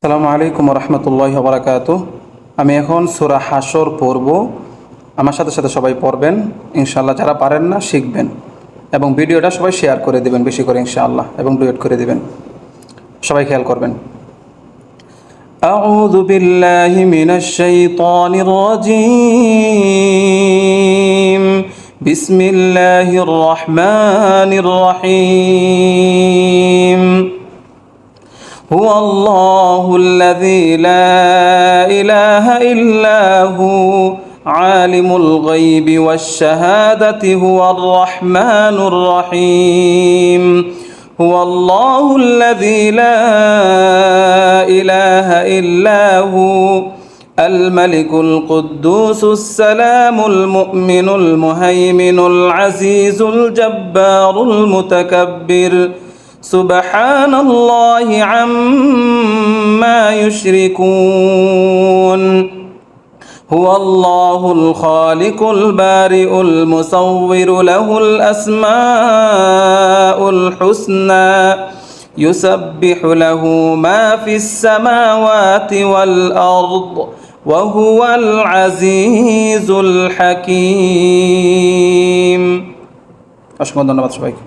আসসালামু আলাইকুম রহমতুল্লাহ বারাকাতুহ। আমি এখন সূরা হাশর পড়ব। আমার সাথে সাথে সবাই পড়বেন ইনশাআল্লাহ। যারা পারেন না শিখবেন এবং ভিডিওটা সবাই শেয়ার করে দিবেন বেশি করে ইনশাআল্লাহ, এবং ডুয়েট করে দিবেন। সবাই খেয়াল করবেন। আউযু বিল্লাহি মিনাশ শাইতানির রাজীম। বিসমিল্লাহির রহমানির রহিম। هو الله الذي لا إله إلا هو عالم الغيب والشهادة هو الرحمن الرحيم. هو الله الذي لا إله إلا هو الملك القدوس السلام المؤمن المهيمن العزيز الجبار المتكبر سبحان الله عما يشركون. هو الله الخالق البارئ المصور له الأسماء الحسنى يسبح له ما في السماوات والأرض وهو العزيز الحكيم. অসংখ্য ধন্যবাদ সবাইকে।